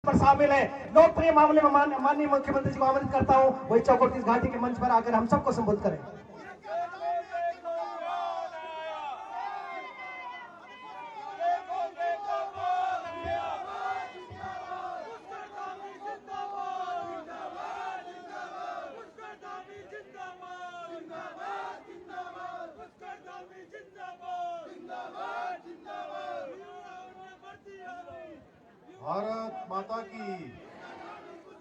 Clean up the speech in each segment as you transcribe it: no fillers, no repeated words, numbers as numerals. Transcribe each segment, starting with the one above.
पर शामिल है। लोकप्रिय मामले में माननीय मुख्यमंत्री जी को आमंत्रित करता हूं, वही चौकोटीस घाटी के मंच पर आकर हम सबको संबोधित करें। भारत माता की,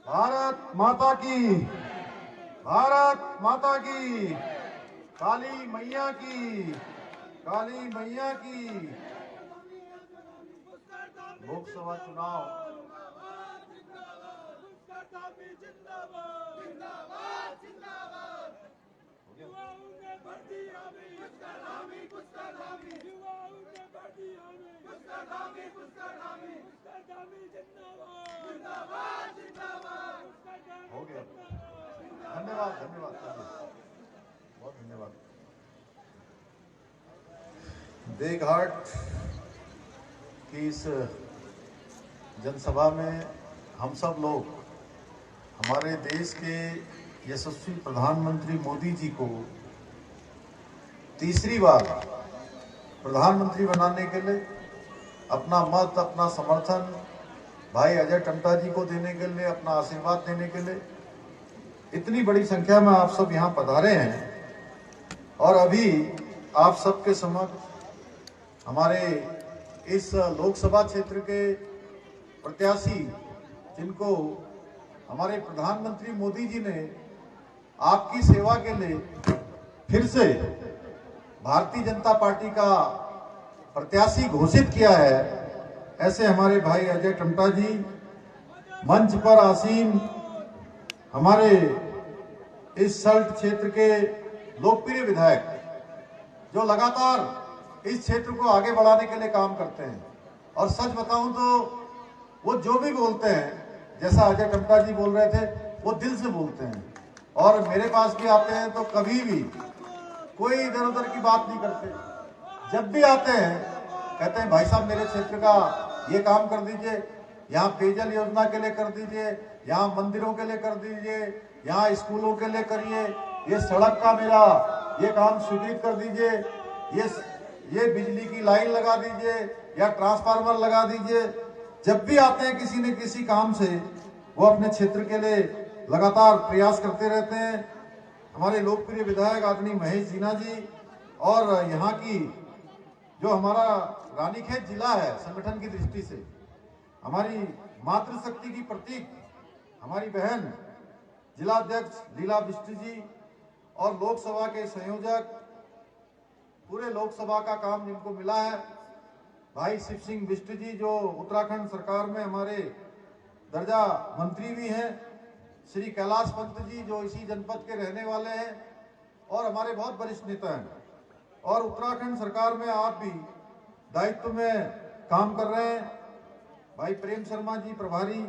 भारत माता की, भारत माता की, काली मैया की, काली मैया की। लोकसभा चुनाव हो गया। धन्यवाद धन्यवाद बहुत धन्यवाद। देवघाट की इस जनसभा में हम सब लोग हमारे देश के यशस्वी प्रधानमंत्री मोदी जी को तीसरी बार प्रधानमंत्री बनाने के लिए अपना मत, अपना समर्थन भाई अजय टम्टा जी को देने के लिए, अपना आशीर्वाद देने के लिए इतनी बड़ी संख्या में आप सब यहाँ पधारे हैं। और अभी आप सबके समक्ष हमारे इस लोकसभा क्षेत्र के प्रत्याशी, जिनको हमारे प्रधानमंत्री मोदी जी ने आपकी सेवा के लिए फिर से भारतीय जनता पार्टी का प्रत्याशी घोषित किया है, ऐसे हमारे भाई अजय टम्टा जी मंच पर आसीन हमारे इस सल्ट क्षेत्र के लोकप्रिय विधायक, जो लगातार इस क्षेत्र को आगे बढ़ाने के लिए काम करते हैं। और सच बताऊं तो वो जो भी बोलते हैं, जैसा अजय टम्टा जी बोल रहे थे, वो दिल से बोलते हैं। और मेरे पास भी आते हैं तो कभी भी कोई इधर उधर की बात नहीं करते। जब भी आते हैं कहते हैं भाई साहब मेरे क्षेत्र का ये काम कर दीजिए, यहाँ पेयजल योजना के लिए कर दीजिए, यहाँ मंदिरों के लिए कर दीजिए, यहाँ स्कूलों के लिए करिए, ये सड़क का मेरा ये काम स्वीकृत कर दीजिए, ये बिजली की लाइन लगा दीजिए या ट्रांसफार्मर लगा दीजिए। जब भी आते हैं किसी न किसी काम से, वो अपने क्षेत्र के लिए लगातार प्रयास करते रहते हैं। हमारे लोकप्रिय विधायक आदरणीय महेश जीना जी, और यहाँ की जो हमारा रानीखेत जिला है संगठन की दृष्टि से हमारी मातृशक्ति की प्रतीक हमारी बहन जिला अध्यक्ष लीला बिष्ट जी, और लोकसभा के संयोजक, पूरे लोकसभा का काम जिनको मिला है भाई शिव सिंह बिष्ट जी, जो उत्तराखंड सरकार में हमारे दर्जा मंत्री भी हैं, श्री कैलाश पंत जी जो इसी जनपद के रहने वाले हैं और हमारे बहुत वरिष्ठ नेता हैं, और उत्तराखंड सरकार में आप भी दायित्व में काम कर रहे हैं भाई प्रेम शर्मा जी प्रभारी,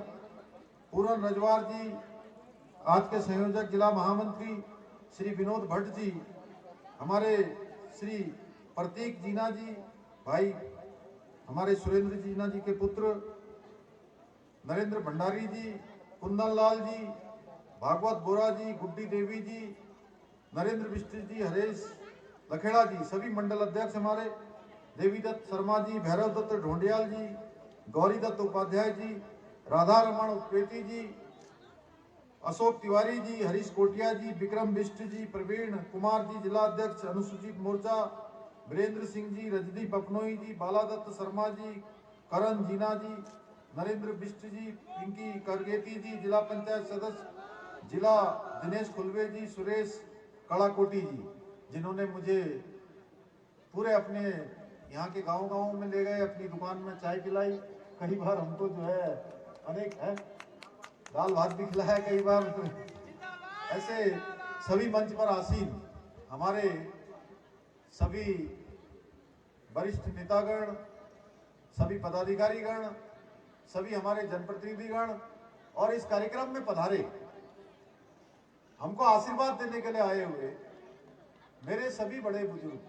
पूरन रजवार जी, आज के संयोजक जिला महामंत्री श्री विनोद भट्ट जी, हमारे श्री प्रतीक जीना जी भाई, हमारे सुरेंद्र जीना जी के पुत्र नरेंद्र भंडारी जी, कुंदन लाल जी, भागवत बोरा जी, गुड्डी देवी जी, नरेंद्र बिष्ट जी, हरेश लखेड़ा जी, सभी मंडल अध्यक्ष हमारे देवी दत्त शर्मा जी, भैरव दत्त ढोंडियाल जी, गौरी दत्त उपाध्याय जी, राधा रमन उपेती जी, अशोक तिवारी जी, हरीश कोटिया जी, विक्रम बिष्ट जी, प्रवीण कुमार जी जिला अध्यक्ष अनुसूचित मोर्चा, वीरेंद्र सिंह जी, रजनी पपनोई जी, बाला दत्त शर्मा जी, करण जीना जी, नरेंद्र बिष्ट जी, पिंकी करगेती जी जिला पंचायत सदस्य, जिला दिनेश खुलवे जी, सुरेश कड़ाकोटी जी, जिन्होंने मुझे पूरे अपने यहाँ के गांव में ले गए, अपनी दुकान में चाय पिलाई, कई बार हमको जो है अनेक है दाल भात भी खिलाया कई बार। ऐसे सभी मंच पर आसीन हमारे सभी वरिष्ठ नेतागण, सभी पदाधिकारीगण, सभी हमारे जनप्रतिनिधिगण और इस कार्यक्रम में पधारे हमको आशीर्वाद देने के लिए आए हुए मेरे सभी बड़े बुजुर्ग,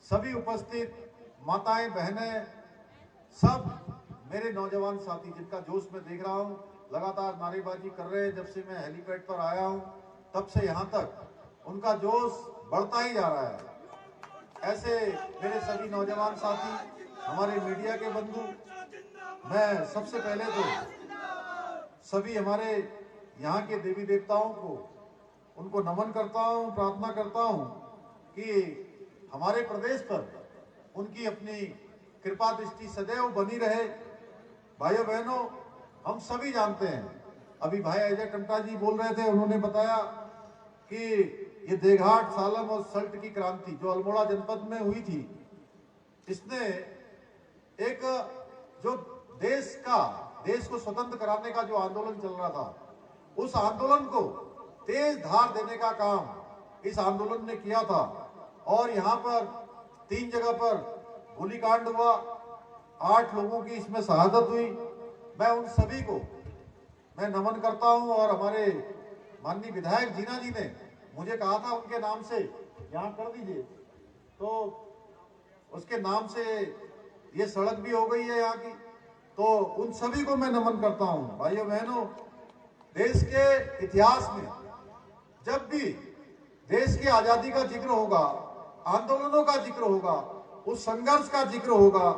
सभी उपस्थित माताएं, बहनें, सब मेरे नौजवान साथी जिनका जोश मैं देख रहा हूं, लगातार नारेबाजी कर रहे हैं। जब से मैं हेलीपैड पर आया हूं तब से यहां तक उनका जोश बढ़ता ही जा रहा है। ऐसे मेरे सभी नौजवान साथी, हमारे मीडिया के बंधु, मैं सबसे पहले तो सभी हमारे यहाँ के देवी देवताओं को उनको नमन करता हूँ, प्रार्थना करता हूँ कि हमारे प्रदेश पर उनकी अपनी कृपा दृष्टि सदैव बनी रहे। भाइयों बहनों, हम सभी जानते हैं, अभी भाई अजय टंटा जी बोल रहे थे, उन्होंने बताया कि ये देघाट, सालम और सल्ट की क्रांति जो अल्मोड़ा जनपद में हुई थी, इसने एक जो देश को स्वतंत्र कराने का जो आंदोलन चल रहा था, उस आंदोलन को तेज धार देने का काम इस आंदोलन ने किया था। और यहाँ पर 3 जगह पर गोलीकांड हुआ, 8 लोगों की इसमें शहादत हुई। मैं उन सभी को मैं नमन करता हूं। और हमारे माननीय विधायक जीना जी ने मुझे कहा था उनके नाम से यहाँ कर दीजिए, तो उसके नाम से ये सड़क भी हो गई है यहाँ की। तो उन सभी को मैं नमन करता हूं। भाइयों बहनों, देश के इतिहास में जब भी देश की आजादी का जिक्र होगा, आंदोलनों का जिक्र होगा, उस संघर्ष का जिक्र होगा,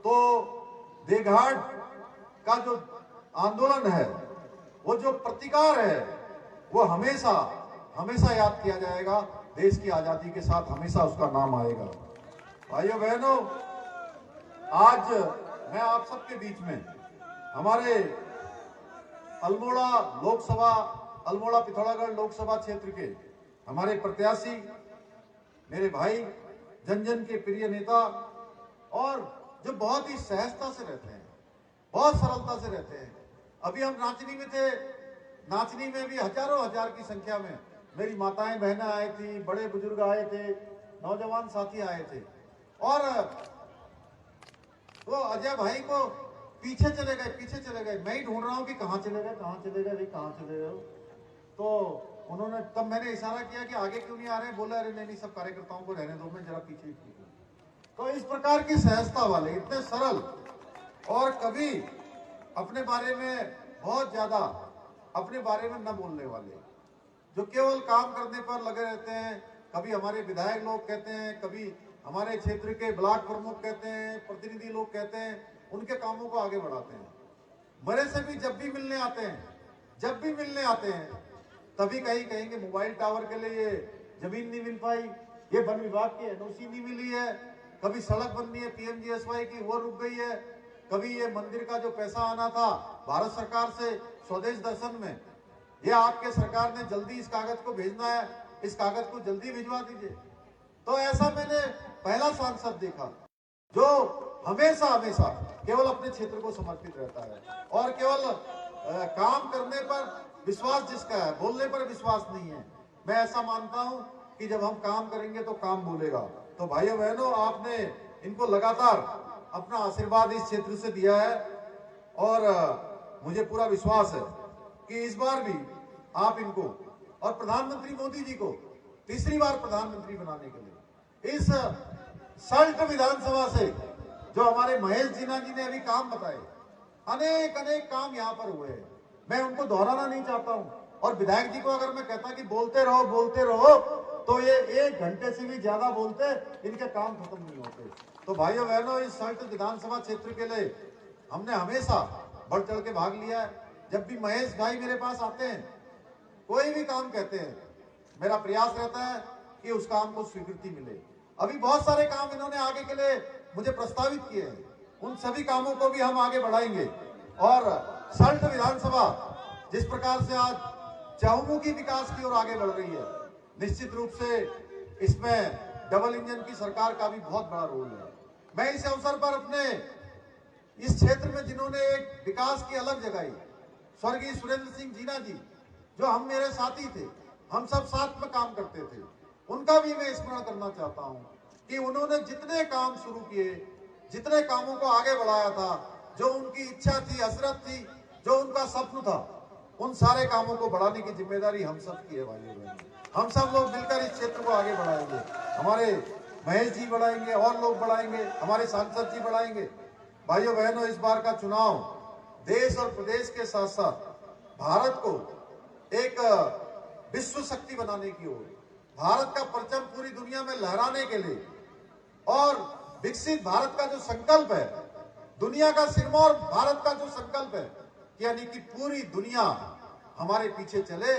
तो देघाट का जो आंदोलन है, वो जो प्रतिकार है, वो हमेशा हमेशा याद किया जाएगा। देश की आजादी के साथ हमेशा उसका नाम आएगा। भाइयों बहनों, आज मैं आप सबके बीच में हमारे अल्मोड़ा पिथौरागढ़ लोकसभा क्षेत्र के हमारे प्रत्याशी, मेरे भाई, जन जन के प्रिय नेता, और जो बहुत ही सहजता से रहते हैं, बहुत सरलता से रहते हैं। अभी हम नाचनी में थे, नाचनी में भी हजारों हजार की संख्या में मेरी माताएं बहनें आए थी, बड़े बुजुर्ग आए थे, नौजवान साथी आए थे। और वो अजय भाई को पीछे चले गए। मैं ही ढूंढ रहा हूं कि कहाँ चले गए भाई, कहाँ चले गए। तो उन्होंने, तब मैंने इशारा किया कि आगे क्यों नहीं आ रहे। बोला अरे नहीं, सब कार्यकर्ताओं को रहने दो, मैं जरा पीछे। तो इस प्रकार की सहजता वाले, इतने सरल, और कभी अपने बारे में बहुत ज्यादा अपने बारे में न बोलने वाले, जो केवल काम करने पर लगे रहते हैं। कभी हमारे विधायक लोग कहते हैं, कभी हमारे क्षेत्र के ब्लॉक प्रमुख कहते हैं, प्रतिनिधि लोग कहते हैं, उनके कामों को आगे बढ़ाते हैं। मेरे से भी जब भी मिलने आते हैं तभी कहीं कहेंगे मोबाइल टावर के लिए ये जमीन नहीं मिल पाई, ये वन विभाग की एनओसी नहीं मिली है, कभी सड़क बननी है पीएमजीएसवाई की, वो रुक गई है, कभी ये मंदिर का जो पैसा आना था भारत सरकार से स्वदेश दर्शन में, ये आपके सरकार ने जल्दी इस कागज को भेजना है, इस कागज को जल्दी भिजवा दीजिए। तो ऐसा मैंने पहला सांसद देखा जो हमेशा केवल अपने क्षेत्र को समर्पित रहता है, और केवल काम करने पर विश्वास जिसका है, बोलने पर विश्वास नहीं है। मैं ऐसा मानता हूं कि जब हम काम करेंगे तो काम बोलेगा। तो भाइयों बहनों, आपने इनको लगातार अपना आशीर्वाद इस क्षेत्र से दिया है, और मुझे पूरा विश्वास है कि इस बार भी आप इनको और प्रधानमंत्री मोदी जी को तीसरी बार प्रधानमंत्री बनाने के लिए इस सल्ट विधानसभा से, जो हमारे महेश जीना जी ने अभी काम बताए, अनेक काम यहाँ पर हुए हैं, मैं उनको दोहराना नहीं चाहता हूं। और विधायक जी को अगर मैं कहता कि बोलते रहो तो ये 1 घंटे से भी ज्यादा बोलते, इनके काम खत्म नहीं होते। तो भाइयों बहनों, इस सल्ट विधानसभा क्षेत्र के लिए हमने हमेशा बढ़ चढ़ के भाग लिया है। जब भी महेश भाई मेरे पास आते हैं, कोई भी काम कहते हैं, मेरा प्रयास रहता है कि उस काम को स्वीकृति मिले। अभी बहुत सारे काम इन्होंने आगे के लिए मुझे प्रस्तावित किए हैं, उन सभी कामों को भी हम आगे बढ़ाएंगे। और सल्ट विधानसभा जिस प्रकार से आज चहुमुखी विकास की ओर आगे बढ़ रही है, निश्चित रूप से इसमें डबल इंजन की सरकार का भी बहुत बड़ा रोल है। मैं इस अवसर पर अपने इस क्षेत्र में जिन्होंने एक विकास की अलग जगाई, स्वर्गीय सुरेंद्र सिंह जीना जी, जो हम मेरे साथी थे, हम सब साथ में काम करते थे, उनका भी मैं स्मरण करना चाहता हूं कि उन्होंने जितने काम शुरू किए, जितने कामों को आगे बढ़ाया था, जो उनकी इच्छा थी, हसरत थी, जो उनका स्वप्न था, उन सारे कामों को बढ़ाने की जिम्मेदारी हम सब की है। भाइयों बहनों, हम सब लोग मिलकर इस क्षेत्र को आगे बढ़ाएंगे। हमारे महेश जी बढ़ाएंगे, और लोग बढ़ाएंगे, हमारे सांसद जी बढ़ाएंगे। भाइयों बहनों, इस बार का चुनाव देश और प्रदेश के साथ साथ भारत को एक विश्व शक्ति बनाने की ओर, भारत का परचम पूरी दुनिया में लहराने के लिए और विकसित भारत का जो संकल्प है, दुनिया का सिरमौर भारत का जो संकल्प है, यानी कि पूरी दुनिया हमारे पीछे चले,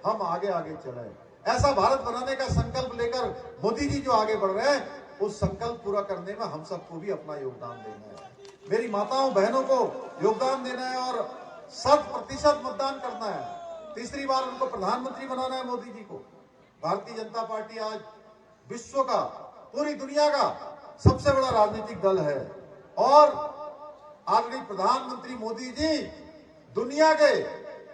हम आगे आगे चले, ऐसा भारत बनाने का संकल्प लेकर मोदी जी जो आगे बढ़ रहे हैं, उस संकल्प पूरा करने में हम सबको भी अपना योगदान देना है। मेरी माताओं बहनों को योगदान देना है और 100% मतदान करना है। तीसरी बार उनको प्रधानमंत्री बनाना है मोदी जी को। भारतीय जनता पार्टी आज विश्व का, पूरी दुनिया का सबसे बड़ा राजनीतिक दल है और आदरणीय प्रधानमंत्री मोदी जी दुनिया के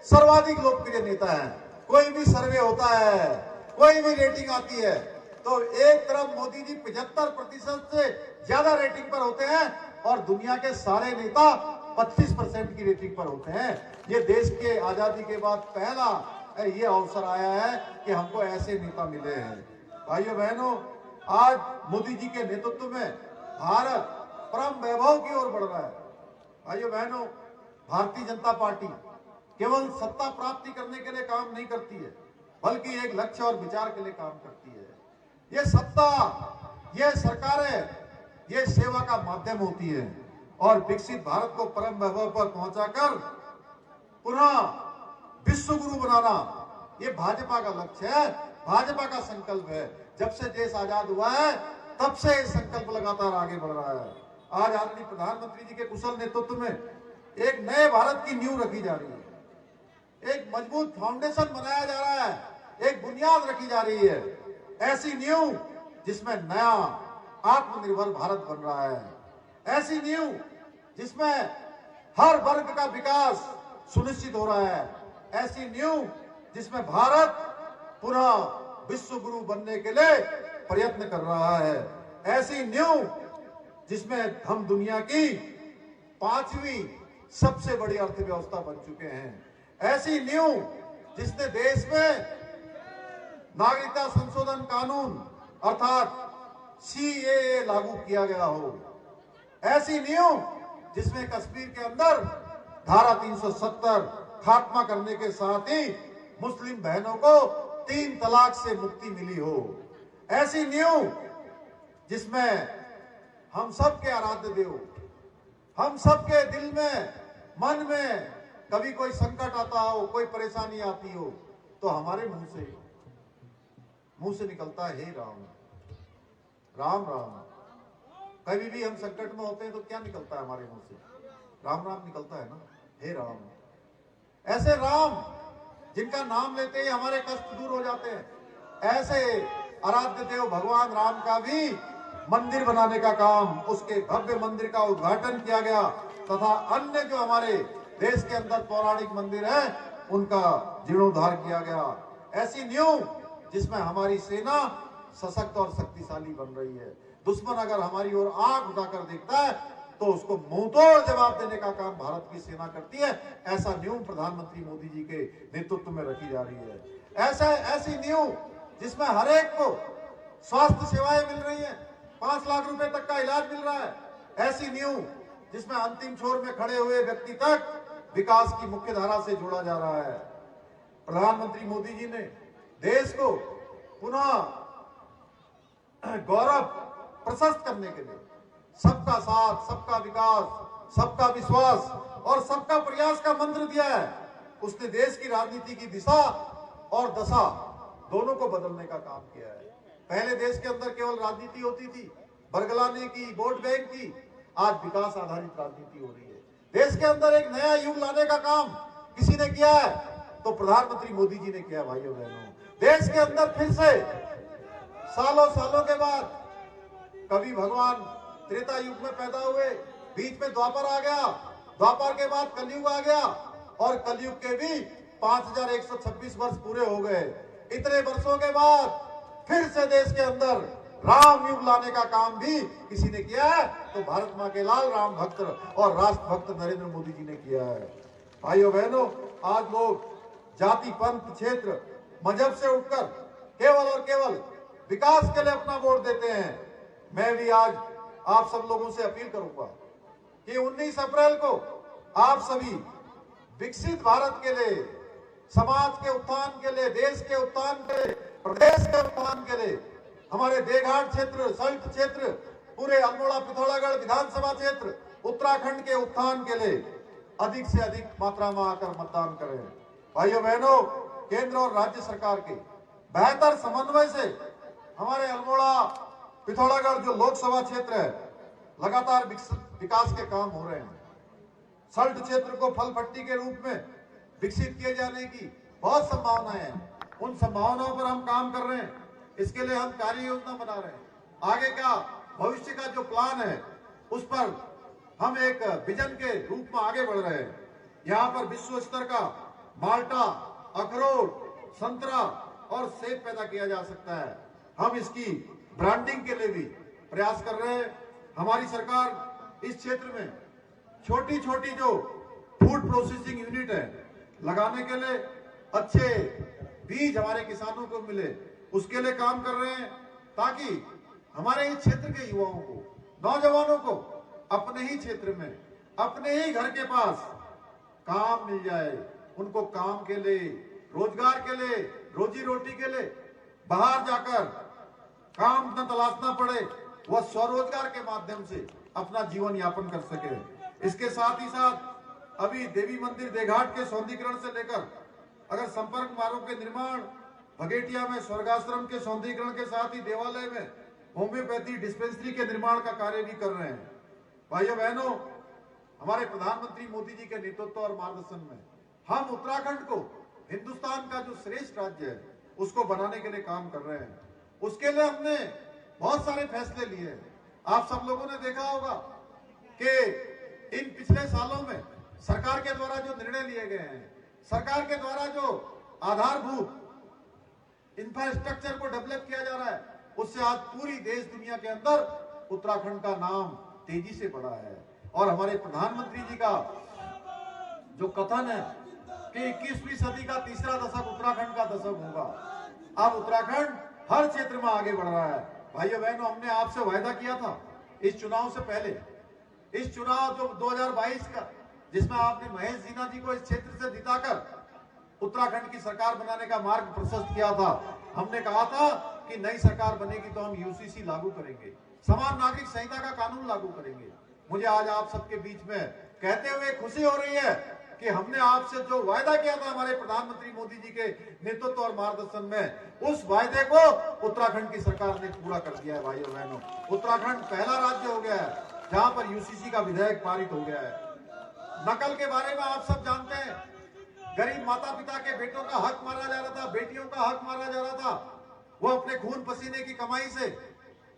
सर्वाधिक लोकप्रिय नेता हैं। कोई भी सर्वे होता है, कोई भी रेटिंग आती है, तो एक तरफ मोदी जी 75% से ज्यादा रेटिंग पर होते हैं और दुनिया के सारे नेता 25% की रेटिंग पर होते हैं। ये देश के आजादी के बाद पहला ये अवसर आया है कि हमको ऐसे नेता मिले हैं। भाइयों बहनों, आज मोदी जी के नेतृत्व में भारत परम वैभव की ओर बढ़ रहा है। भाइयों बहनों, भारतीय जनता पार्टी केवल सत्ता प्राप्ति करने के लिए काम नहीं करती है, बल्कि एक लक्ष्य और विचार के लिए काम करती है। ये सत्ता, ये सरकारें, ये सेवा का माध्यम होती है और विकसित भारत को परम वैभव पर पहुंचाकर पुनः विश्व गुरु बनाना, ये भाजपा का लक्ष्य है, भाजपा का संकल्प है। जब से देश आजाद हुआ है, तब से ये संकल्प लगातार आगे बढ़ रहा है। आज आदरणीय प्रधानमंत्री जी के कुशल नेतृत्व में एक नए भारत की नींव रखी जा रही है, एक मजबूत फाउंडेशन बनाया जा रहा है, एक बुनियाद रखी जा रही है, ऐसी नींव जिसमें नया आत्मनिर्भर भारत बन रहा है, ऐसी नींव जिसमें हर वर्ग का विकास सुनिश्चित हो रहा है, ऐसी नींव जिसमें भारत पुनः विश्व गुरु बनने के लिए प्रयत्न कर रहा है, ऐसी नींव जिसमें हम दुनिया की 5वीं सबसे बड़ी अर्थव्यवस्था बन चुके हैं, ऐसी नींव जिसने देश में नागरिकता संशोधन कानून अर्थात CAA लागू किया गया हो, ऐसी नींव जिसमें कश्मीर के अंदर धारा 370 खात्मा करने के साथ ही मुस्लिम बहनों को 3 तलाक से मुक्ति मिली हो, ऐसी नींव जिसमें हम सबके आराध्य देव, हम सबके दिल में, मन में कभी कोई संकट आता हो, कोई परेशानी आती हो, तो हमारे मुंह से निकलता है हे राम राम राम। कभी भी हम संकट में होते हैं तो क्या निकलता है हमारे मुंह से? राम राम निकलता है ना, हे राम। ऐसे राम जिनका नाम लेते ही हमारे कष्ट दूर हो जाते हैं, ऐसे आराध्य देव भगवान राम का भी मंदिर बनाने का काम, उसके भव्य मंदिर का उद्घाटन किया गया तथा अन्य जो हमारे देश के अंदर पौराणिक मंदिर है उनका जीर्णोद्धार किया गया। ऐसी नींव जिसमें हमारी सेना सशक्त और शक्तिशाली बन रही है। दुश्मन अगर हमारी ओर आंख उठाकर देखता है तो उसको मुंहतोड़ जवाब देने का काम भारत की सेना करती है। ऐसा नींव प्रधानमंत्री मोदी जी के नेतृत्व में रखी जा रही है। ऐसी नींव जिसमें हर एक को स्वास्थ्य सेवाएं मिल रही है, 5 लाख रुपए तक का इलाज मिल रहा है। ऐसी नींव जिसमें अंतिम छोर में खड़े हुए व्यक्ति तक विकास की मुख्य धारा से जोड़ा जा रहा है। प्रधानमंत्री मोदी जी ने देश को पुनः गौरव प्रशस्त करने के लिए सबका साथ, सबका विकास, सबका विश्वास और सबका प्रयास का मंत्र दिया है। उसने देश की राजनीति की दिशा और दशा दोनों को बदलने का काम किया है। पहले देश के अंदर केवल राजनीति होती थी, बरगलाने की, वोट बैंक की, आज विकास आधारित राजनीति हो रही है। देश के अंदर एक नया युग लाने का काम किसी ने किया है तो प्रधानमंत्री मोदी जी ने किया। भाइयों बहनों, देश के अंदर फिर से सालों के बाद, कभी भगवान त्रेता युग में पैदा हुए, बीच में द्वापर आ गया, द्वापर के बाद कलयुग आ गया और कलयुग के भी 5126 वर्ष पूरे हो गए। इतने वर्षों के बाद फिर से देश के अंदर राम युग लाने का काम भी किसी ने किया है तो भारत मां के लाल राम भक्त और राष्ट्र भक्त नरेंद्र मोदी जी ने किया है। भाइयों बहनों, आज लोग जाति, पंथ, क्षेत्र, मजहब से उठकर केवल और केवल विकास के लिए अपना वोट देते हैं। मैं भी आज आप सब लोगों से अपील करूंगा कि 19 अप्रैल को आप सभी विकसित भारत के लिए, समाज के उत्थान के लिए, देश के उत्थान के लिए, प्रदेश के उत्थान के लिए, हमारे देघाट क्षेत्र, सल्ट क्षेत्र, पूरे अल्मोड़ा पिथौरागढ़ विधानसभा क्षेत्र, उत्तराखंड के उत्थान के लिए अधिक से अधिक मात्रा में आकर मतदान करें। भाइयों बहनों, केंद्र और राज्य सरकार के बेहतर समन्वय से हमारे अल्मोड़ा पिथौरागढ़ जो लोकसभा क्षेत्र है, लगातार विकास के काम हो रहे हैं। सल्ट क्षेत्र को फल पट्टी के रूप में विकसित किए जाने की बहुत संभावनाएं हैं। उन संभावनाओं पर हम काम कर रहे हैं। इसके लिए हम कार्य योजना बना रहे हैं। आगे का भविष्य का जो प्लान है उस पर हम एक विजन के रूप में आगे बढ़ रहे हैं। यहाँ पर विश्व स्तर का माल्टा, अखरोट, संतरा और सेब पैदा किया जा सकता है। हम इसकी ब्रांडिंग के लिए भी प्रयास कर रहे हैं। हमारी सरकार इस क्षेत्र में छोटी छोटी जो फूड प्रोसेसिंग यूनिट है लगाने के लिए अच्छे बीज हमारे किसानों को मिले, उसके लिए काम कर रहे हैं, ताकि हमारे इस क्षेत्र के युवाओं को, नौजवानों को अपने ही क्षेत्र में, अपने ही घर के पास काम मिल जाए। उनको काम के लिए, रोजगार के लिए, रोजी रोटी के लिए बाहर जाकर काम न तलाशना पड़े, वह स्वरोजगार के माध्यम से अपना जीवन यापन कर सके। इसके साथ ही साथ अभी देवी मंदिर देघाट के सौंदर्यीकरण से लेकर अगर संपर्क मार्गों के निर्माण, भगेटिया में स्वर्गाश्रम के सौंदर्यीकरण के साथ ही देवालय में होम्योपैथी डिस्पेंसरी के निर्माण का कार्य भी कर रहे हैं। भाइयों बहनों, हमारे प्रधानमंत्री मोदी जी के नेतृत्व और मार्गदर्शन में हम उत्तराखंड को हिंदुस्तान का जो श्रेष्ठ राज्य है उसको बनाने के लिए काम कर रहे हैं। उसके लिए हमने बहुत सारे फैसले लिए हैं। आप सब लोगों ने देखा होगा कि इन पिछले सालों में सरकार के द्वारा जो निर्णय लिए गए हैं, सरकार के द्वारा जो आधारभूत इंफ्रास्ट्रक्चर को डेवलप किया जा रहा है, उससे आज पूरी देश दुनिया के अंदर उत्तराखंड का नाम तेजी से बढ़ा है। और हमारे प्रधानमंत्री जी का जो कथन है कि 21वीं सदी का तीसरा दशक उत्तराखंड का दशक होगा, अब उत्तराखंड हर क्षेत्र में आगे बढ़ रहा है। भाइयों बहनों, हमने आपसे वायदा किया था इस चुनाव से पहले, इस चुनाव जो 2022 का, जिसमें आपने महेश जीना जी को इस क्षेत्र से जिताकर उत्तराखंड की सरकार बनाने का मार्ग प्रशस्त किया था। हमने कहा था कि नई सरकार बनेगी तो हम यूसीसी लागू करेंगे, समान नागरिक संहिता का कानून लागू करेंगे। मुझे आज आप सबके बीच में कहते हुए खुशी हो रही है कि हमने आपसे जो वायदा किया था हमारे प्रधानमंत्री मोदी जी के नेतृत्व और मार्गदर्शन में, उस वायदे को उत्तराखंड की सरकार ने पूरा कर दिया है। भाइयों बहनों, उत्तराखंड पहला राज्य हो गया है जहां पर यूसीसी का विधेयक पारित हो गया है। नकल के बारे में आप सब जानते हैं, गरीब माता पिता के बेटों का हक मारा जा रहा था, बेटियों का हक मारा जा रहा था। वो अपने खून पसीने की कमाई से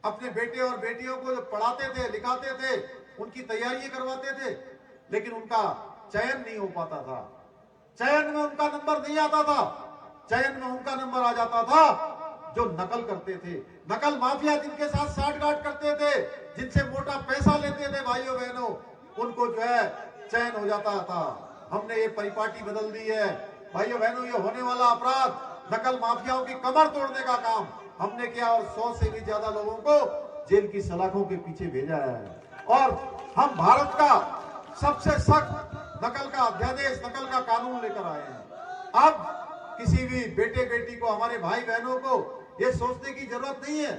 अपने बेटे और बेटियों को जो पढ़ाते थे, लिखाते थे, उनकी तैयारियां करवाते थे, लेकिन उनका चयन नहीं हो पाता था। चयन में उनका नंबर नहीं आता था। चयन में उनका नंबर आ जाता था जो नकल करते थे, नकल माफिया जिनके साथ साठगांठ करते थे, जिनसे मोटा पैसा लेते थे। भाइयों बहनों, उनको जो है चयन हो जाता था। हमने ये परिपाटी बदल दी है। भाइयों बहनों, ये होने वाला अपराध, नकल माफियाओं की कमर तोड़ने का काम हमने किया और 100 से भी ज्यादा लोगों को जेल की सलाखों के पीछे भेजा है। और हम भारत का सबसे सख्त नकल का अध्यादेश, नकल का कानून लेकर आए हैं। अब किसी भी बेटे बेटी को, हमारे भाई बहनों को ये सोचने की जरूरत नहीं है,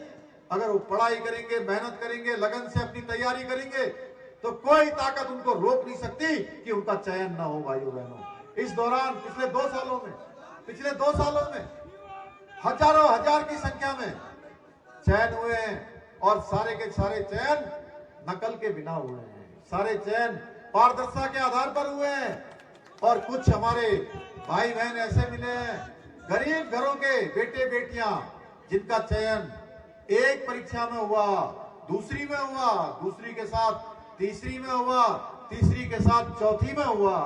अगर वो पढ़ाई करेंगे, मेहनत करेंगे, लगन से अपनी तैयारी करेंगे, तो कोई ताकत उनको रोक नहीं सकती कि उनका चयन ना हो। भाइयों बहनों, इस दौरान पिछले 2 सालों में हजारों हजार की संख्या में चयन हुए हैं और सारे के सारे चयन नकल के बिना हुए हैं। सारे चयन पारदर्शिता के आधार पर हुए हैं। और कुछ हमारे भाई बहन ऐसे मिले हैं, गरीब घरों के बेटे बेटियां, जिनका चयन एक परीक्षा में हुआ, दूसरी में हुआ, दूसरी के साथ तीसरी में हुआ, तीसरी के साथ चौथी में हुआ।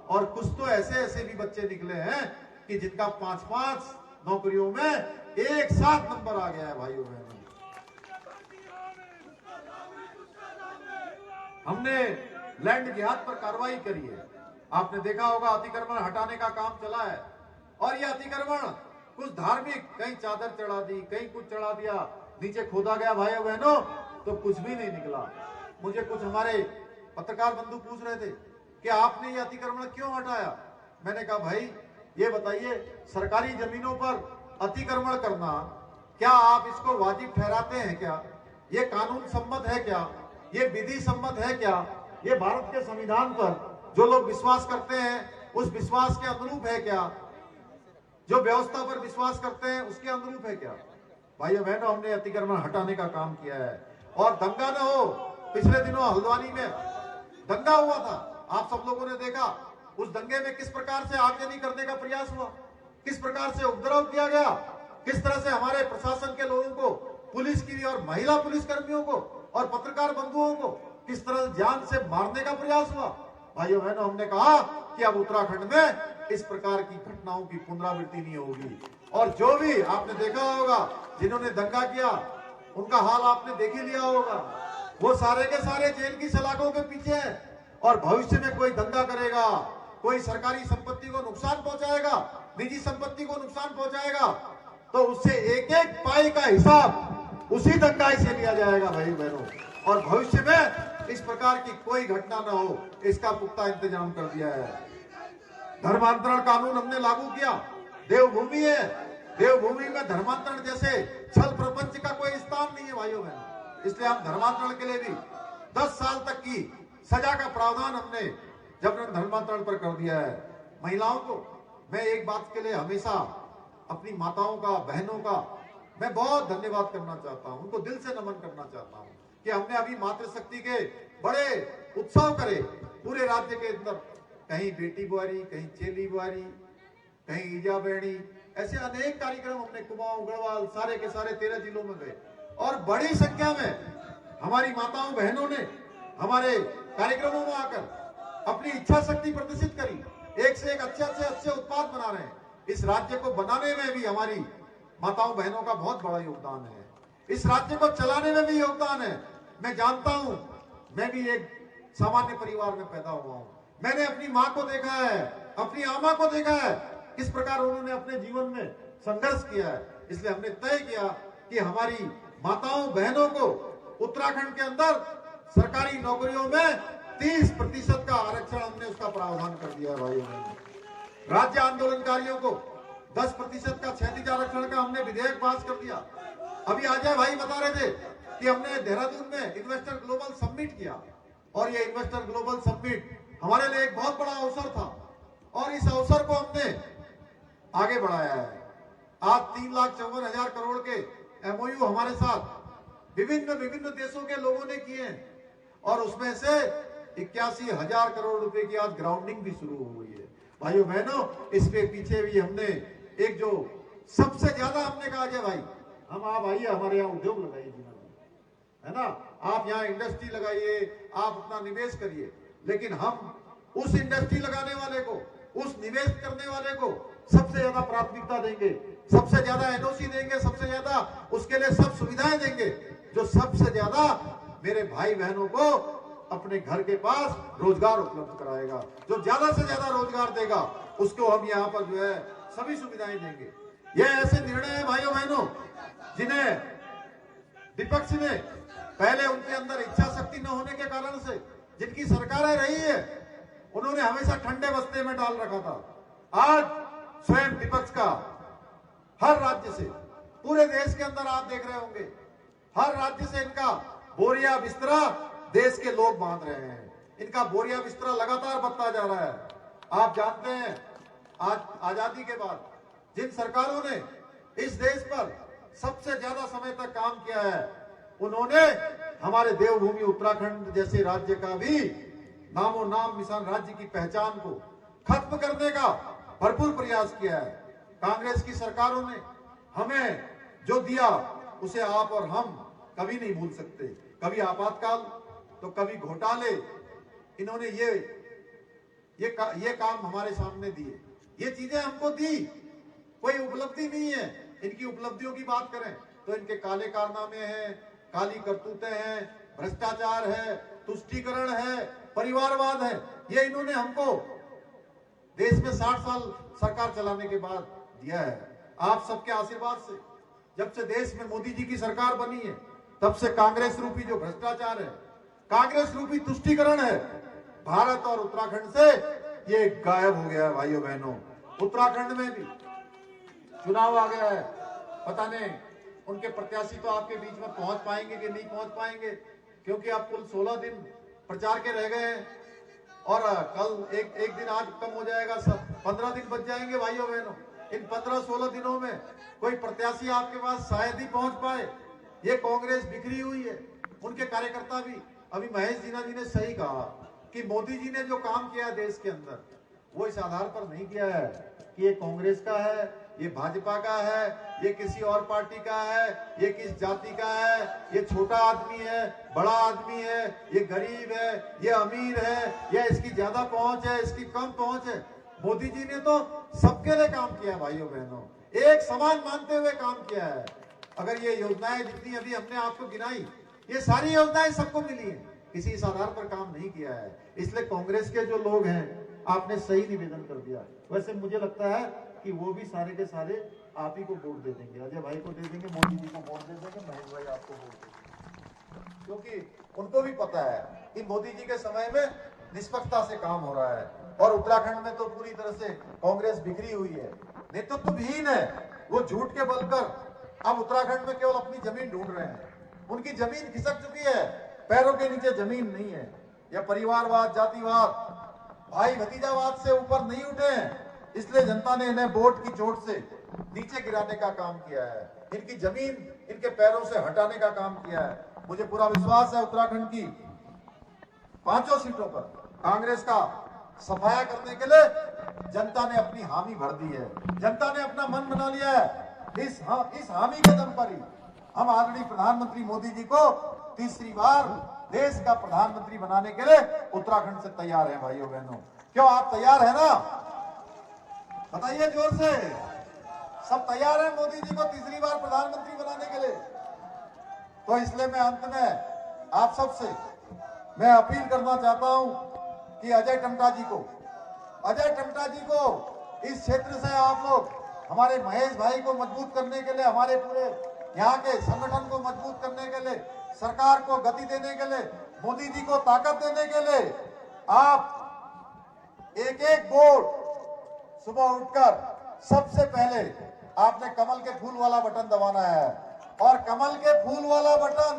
और कुछ तो ऐसे भी बच्चे निकले हैं कि जिनका 5-5 नौकरियों में एक साथ नंबर आ गया है। भाइयों बहनों, हमने लैंड जिहाद पर कार्रवाई करी है। आपने देखा होगा, अतिक्रमण हटाने का काम चला है। और यह अतिक्रमण कुछ धार्मिक, कहीं चादर चढ़ा दी, कहीं कुछ चढ़ा दिया, नीचे खोदा गया भाइयों बहनों तो कुछ भी नहीं निकला। मुझे कुछ हमारे पत्रकार बंधु पूछ रहे थे कि आपने ये अतिक्रमण क्यों हटाया। मैंने कहा भाई ये बताइए, सरकारी जमीनों पर अतिक्रमण करना क्या आप इसको वाजिब ठहराते हैं क्या? ये कानून सम्मत है क्या? ये विधि सम्मत है क्या? ये भारत के संविधान पर जो लोग विश्वास करते हैं उस विश्वास के अनुरूप है क्या? जो व्यवस्था पर विश्वास करते हैं उसके अनुरूप है क्या? भाइयों बहनों, हमने अतिक्रमण हटाने का काम किया है। और दंगा न हो, पिछले दिनों हल्द्वानी में दंगा हुआ था, आप सब लोगों ने देखा। उस दंगे में किस प्रकार से आगजनी करने का प्रयास हुआ, किस प्रकार से उपद्रव किया गया, किस तरह से हमारे प्रशासन के लोगों को, पुलिस की और महिला पुलिस कर्मियों को और पत्रकार बंधुओं को किस तरह जान से मारने का प्रयास हुआ। भाइयों बहनों, हमने कहा कि अब उत्तराखंड में इस प्रकार की घटनाओं की पुनरावृत्ति नहीं होगी। और जो भी आपने देखा होगा, जिन्होंने दंगा किया उनका हाल आपने देख ही लिया होगा। वो सारे के सारे जेल की सलाखों के पीछे हैं। और भविष्य में कोई दंगा करेगा, कोई सरकारी संपत्ति को नुकसान पहुंचाएगा, निजी संपत्ति को नुकसान पहुंचाएगा, तो उससे एक एक पाई का हिसाब उसी दंगाई से लिया जाएगा भाई बहनों। और भविष्य में इस प्रकार की कोई घटना न हो, इसका पुख्ता इंतजाम कर दिया है। धर्मांतरण कानून हमने लागू किया। देवभूमि है, देवभूमि में धर्मांतरण जैसे छल प्रपंच का कोई स्थान नहीं है भाइयों बहनों। इसलिए हम धर्मांतरण के लिए भी 10 साल तक की सजा का प्रावधान हमने जबरन धर्मांतरण पर कर दिया है। महिलाओं को मैं एक बात के लिए हमेशा अपनी माताओं का, बहनों का मैं बहुत धन्यवाद करना चाहता हूं, उनको दिल से नमन करना चाहता हूं कि हमने अभी मातृशक्ति के बड़े उत्सव करे पूरे राज्य के अंदर। कहीं बेटी बुआरी, कहीं चेली बुआरी, कहीं ईजा बेड़ी, ऐसे अनेक कार्यक्रम हमने कुमाऊं, गढ़वाल, सारे के सारे 13 जिलों में गए। और बड़ी संख्या में हमारी माताओं बहनों ने हमारे कार्यक्रमों में आकर अपनी इच्छा शक्ति प्रदर्शित करी। एक से एक अच्छे से अच्छे उत्पाद बना रहे हैं। इस राज्य को बनाने में भी हमारी माताओं बहनों का बहुत बड़ा योगदान है। इस राज्य को चलाने में भी योगदान है। मैं जानता हूं, मैं भी एक सामान्य परिवार में पैदा हुआ हूं। मैंने अपनी माँ को देखा है, अपनी आमा को देखा है, किस प्रकार उन्होंने अपने जीवन में संघर्ष किया है। इसलिए हमने तय किया कि हमारी माताओं बहनों को उत्तराखंड के अंदर सरकारी नौकरियों में 30% का आरक्षण हमने उसका प्रावधान कर दिया है भाइयों बहनों। राज्य आंदोलनकारियों को 10% का क्षैतिज आरक्षण का हमने विधेयक पास कर दिया। अभी अजय भाई बता रहे थे कि हमने देहरादून में इन्वेस्टर ग्लोबल समिट किया, और ये इन्वेस्टर ग्लोबल समिट हमारे लिए एक बहुत बड़ा अवसर था, और इस अवसर को हमने आगे बढ़ाया है। आज 3,54,000 करोड़ के MOU हमारे साथ विभिन्न देशों के लोगों ने किए हैं, और उसमें से 81,000 करोड़ रुपए की आज ग्राउंडिंग भी शुरू हो गई है। भाइयों बहनों, इसके पीछे भी हमने एक जो सबसे ज्यादा हमने कहा है भाई, हम आप आइए हमारे यहाँ उद्योग लगाइए, है ना, आप यहाँ इंडस्ट्री लगाइए, आप अपना निवेश करिए, लेकिन हम उस इंडस्ट्री लगाने वाले को, उस निवेश करने वाले को सबसे ज्यादा प्राथमिकता देंगे, सबसे ज्यादा NOC देंगे, सबसे ज्यादा उसके लिए सब सुविधाएं देंगे, जो सबसे ज्यादा मेरे भाई बहनों को अपने घर के पास रोजगार उपलब्ध कराएगा। जो ज्यादा से ज्यादा रोजगार देगा उसको हम यहाँ पर जो है सभी सुविधाएं देंगे। ये ऐसे निर्णय है भाइयों बहनों जिन्हें विपक्ष ने पहले उनके अंदर इच्छा शक्ति न होने के कारण से, जिनकी सरकारें रही है, उन्होंने हमेशा ठंडे बस्ते में डाल रखा था। आज स्वयं विपक्ष का हर राज्य से, पूरे देश के अंदर आप देख रहे होंगे, हर राज्य से इनका बोरिया बिस्तरा देश के लोग बांध रहे हैं। इनका बोरिया बिस्तरा लगातार बढ़ता जा रहा है। आप जानते हैं, आज आजादी के बाद जिन सरकारों ने इस देश पर सबसे ज्यादा समय तक काम किया है, उन्होंने हमारे देवभूमि उत्तराखंड जैसे राज्य का भी नामो नाम निशान, राज्य की पहचान को खत्म करने का भरपूर प्रयास किया है। कांग्रेस की सरकारों ने हमें जो दिया उसे आप और हम कभी नहीं भूल सकते। कभी आपातकाल तो कभी घोटाले, इन्होंने ये काम हमारे सामने दिए, ये चीजें हमको दी, कोई उपलब्धि नहीं है। इनकी उपलब्धियों की बात करें तो इनके काले कारनामे हैं, काली करतूतें हैं, भ्रष्टाचार है, तुष्टीकरण है, परिवारवाद है। ये इन्होंने हमको देश में 60 साल सरकार चलाने के बाद दिया है। आप सबके आशीर्वाद से जब से देश में मोदी जी की सरकार बनी है, तब से कांग्रेस रूपी जो भ्रष्टाचार है, कांग्रेस रूपी तुष्टीकरण है, भारत और उत्तराखंड से ये गायब हो गया है भाइयों बहनों। उत्तराखंड में भी चुनाव आ गया है, पता नहीं उनके प्रत्याशी तो आपके बीच में पहुंच पाएंगे कि नहीं पहुंच पाएंगे, क्योंकि अब कुल 16 दिन प्रचार के रह गए हैं और कल एक दिन आज कम हो जाएगा, 15 दिन बच जाएंगे भाइयों बहनों। इन 15-16 दिनों में कोई प्रत्याशी आपके पास शायद ही पहुंच पाए। ये कांग्रेस बिखरी हुई है, उनके कार्यकर्ता भी। अभी महेश जीना जी ने सही कहा कि मोदी जी ने जो काम किया है देश के अंदर, वो इस आधार पर नहीं किया है कि ये कांग्रेस का है, ये भाजपा का है, ये किसी और पार्टी का है, ये किस जाति का है, ये छोटा आदमी है, बड़ा आदमी है, ये गरीब है, ये अमीर है, या इसकी ज्यादा पहुंच है, इसकी कम पहुंच है। मोदी जी ने तो सबके लिए काम किया भाइयों बहनों, एक समान मानते हुए काम किया है। अगर ये योजनाएं जितनी अभी हमने आपको गिनाई, ये सारी योजनाएं सबको मिली है, किसी इस आधार पर काम नहीं किया है। इसलिए कांग्रेस के जो लोग हैं, आपने सही निवेदन कर दिया। वैसे मुझे लगता है कि वो भी सारे के सारे आप ही को वोट दे देंगे, अजय भाई को दे देंगे, मोदी जी को वोट दे देंगे, महेश भाई आपको वोट देंगे, क्योंकि उनको भी पता है कि मोदी जी के समय में निष्पक्षता से काम हो रहा है। और उत्तराखंड में तो पूरी तरह से कांग्रेस बिखरी हुई है, नेतृत्व विहीन है। वो झूठ के बल पर अब उत्तराखंड में केवल अपनी जमीन ढूंढ रहे हैं। उनकी जमीन खिसक चुकी है, पैरों के नीचे जमीन नहीं है। या परिवारवाद, जातिवाद, भाई भतीजावाद से ऊपर नहीं उठे हैं, इसलिए जनता ने इन्हें वोट की चोट से नीचे गिराने का काम किया है, इनकी जमीन इनके पैरों से हटाने का काम किया है। मुझे पूरा विश्वास है उत्तराखंड की 5 सीटों पर कांग्रेस का सफाया करने के लिए जनता ने अपनी हामी भर दी है, जनता ने अपना मन बना लिया है। इस हामी के दम पर ही हम आदरणीय प्रधानमंत्री मोदी जी को तीसरी बार देश का प्रधानमंत्री बनाने के लिए उत्तराखंड से तैयार हैं भाइयों बहनों। क्यों आप तैयार है ना? बताइए जोर से। सब तैयार हैं मोदी जी को तीसरी बार प्रधानमंत्री बनाने के लिए? तो इसलिए मैं अंत में आप सबसे मैं अपील करना चाहता हूं कि अजय टम्टा जी को इस क्षेत्र से आप लोग हमारे महेश भाई को मजबूत करने के लिए, हमारे पूरे यहाँ के संगठन को मजबूत करने के लिए, सरकार को गति देने के लिए, मोदी जी को ताकत देने के लिए आप एक वोट सुबह उठकर सबसे पहले आपने कमल के फूल वाला बटन दबाना है। और कमल के फूल वाला बटन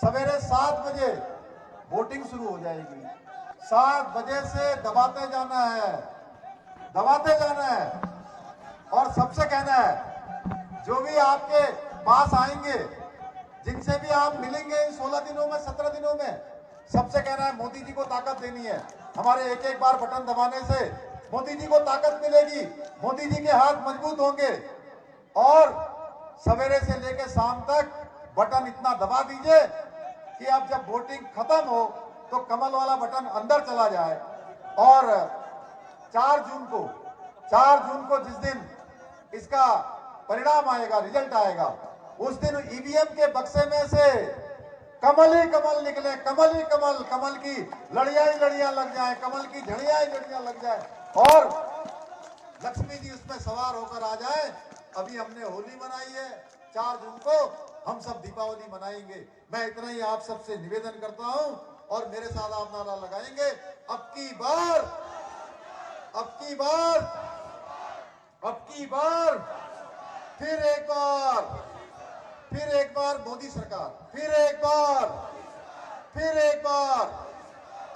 सवेरे 7 बजे वोटिंग शुरू हो जाएगी। 7 बजे से दबाते जाना है, दबाते जाना है। और सबसे कहना है, जो भी आपके पास आएंगे, जिनसे भी आप मिलेंगे इन 16 दिनों में, 17 दिनों में, सबसे कहना है मोदी जी को ताकत देनी है। हमारे एक बार बटन दबाने से मोदी जी को ताकत मिलेगी, मोदी जी के हाथ मजबूत होंगे। और सवेरे से लेकर शाम तक बटन इतना दबा दीजिए कि अब जब वोटिंग खत्म हो तो कमल वाला बटन अंदर चला जाए। और 4 जून को जिस दिन इसका परिणाम आएगा, रिजल्ट आएगा, उस दिन ईवीएम के बक्से में से कमल ही कमल निकले, कमल ही कमल, कमल की लड़ियां ही लड़ियां लग जाए, कमल की झड़ियां ही झड़ियां लग जाए और लक्ष्मी जी उसमें सवार होकर आ जाए। अभी हमने होली मनाई है, 4 जून को हम सब दीपावली मनाएंगे। मैं इतना ही आप सबसे निवेदन करता हूं और मेरे साथ आप नारा लगाएंगे, अब की बार फिर एक बार मोदी सरकार, फिर एक बार।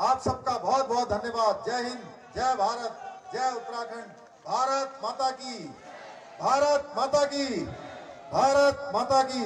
आप सबका बहुत बहुत धन्यवाद। जय हिंद, जय भारत, जय उत्तराखंड। भारत माता की, भारत माता की, भारत माता की।